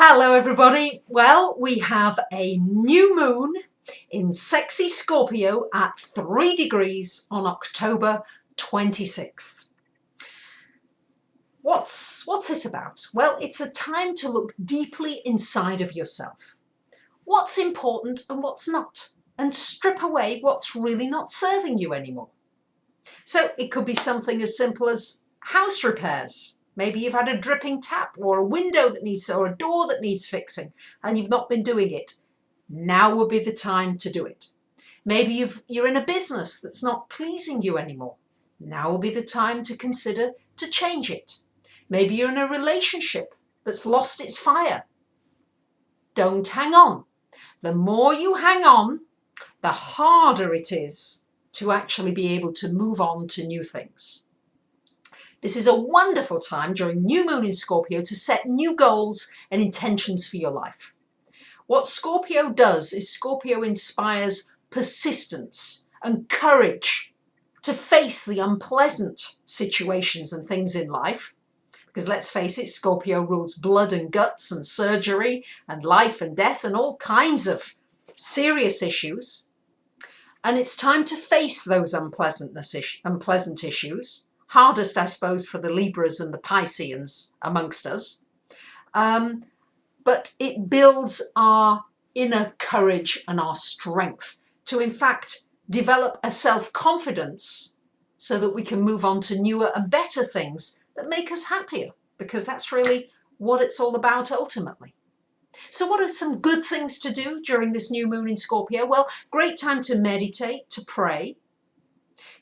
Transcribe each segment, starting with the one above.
Hello everybody. Well, we have a new moon in sexy Scorpio at 3 degrees on October 26th. What's this about? Well, it's a time to look deeply inside of yourself. What's important and what's not, and strip away what's really not serving you anymore. So it could be something as simple as house repairs. Maybe you've had a dripping tap or a window that needs, or a door that needs fixing and you've not been doing it. Now would be the time to do it. Maybe you're in a business that's not pleasing you anymore. Now will be the time to consider to change it. Maybe you're in a relationship that's lost its fire. Don't hang on. The more you hang on, the harder it is to actually be able to move on to new things. This is a wonderful time during new moon in Scorpio to set new goals and intentions for your life. What Scorpio does is Scorpio inspires persistence and courage to face the unpleasant situations and things in life. Because let's face it, Scorpio rules blood and guts and surgery and life and death and all kinds of serious issues. And it's time to face those unpleasant issues. Hardest, I suppose, for the Libras and the Pisceans amongst us. But it builds our inner courage and our strength to, in fact, develop a self-confidence so that we can move on to newer and better things that make us happier, because that's really what it's all about ultimately. So what are some good things to do during this new moon in Scorpio? Well, great time to meditate, to pray.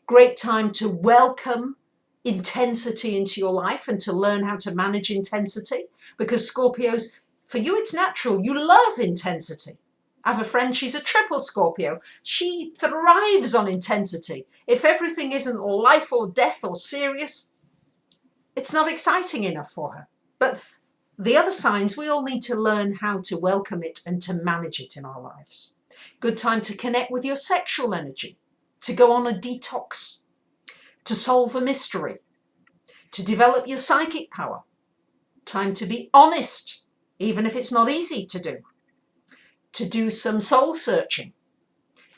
Great time to welcome intensity into your life and to learn how to manage intensity, because Scorpios, for you it's natural, you love intensity. I have a friend, she's a triple Scorpio. She thrives on intensity. If everything isn't life or death or serious, it's not exciting enough for her. But the other signs, we all need to learn how to welcome it and to manage it in our lives. Good time to connect with your sexual energy, to go on a detox, to solve a mystery, to develop your psychic power. Time to be honest, even if it's not easy to do some soul searching,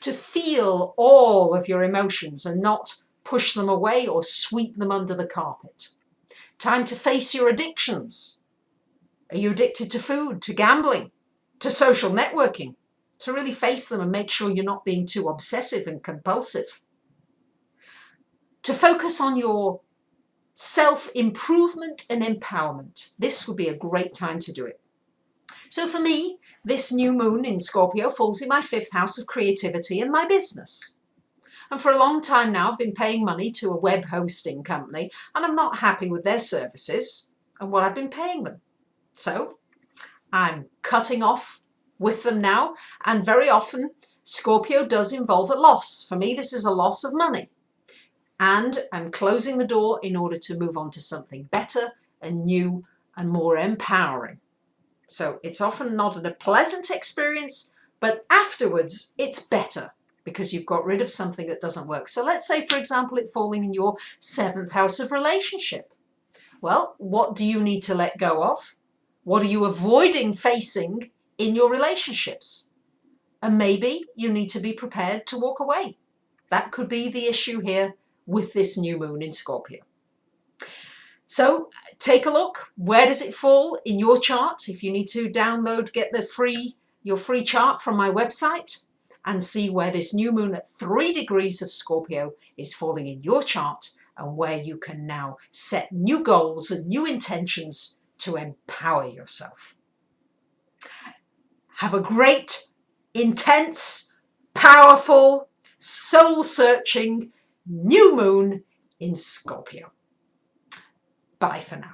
to feel all of your emotions and not push them away or sweep them under the carpet. Time to face your addictions. Are you addicted to food, to gambling, to social networking? To really face them and make sure you're not being too obsessive and compulsive. To focus on your self-improvement and empowerment. This would be a great time to do it. So for me, this new moon in Scorpio falls in my 5th house of creativity and my business. And for a long time now, I've been paying money to a web hosting company, and I'm not happy with their services and what I've been paying them. So I'm cutting off with them now, and very often Scorpio does involve a loss. For me, this is a loss of money. And I'm closing the door in order to move on to something better and new and more empowering. So it's often not a pleasant experience, but afterwards it's better because you've got rid of something that doesn't work. So let's say, for example, it falling in your 7th house of relationship. Well, what do you need to let go of? What are you avoiding facing in your relationships? And maybe you need to be prepared to walk away. That could be the issue here with this new moon in Scorpio. So take a look. Where does it fall in your chart? If you need to download, get your free chart from my website and see where this new moon at 3 degrees of Scorpio is falling in your chart and where you can now set new goals and new intentions to empower yourself. Have a great, intense, powerful, soul-searching new moon in Scorpio. Bye for now.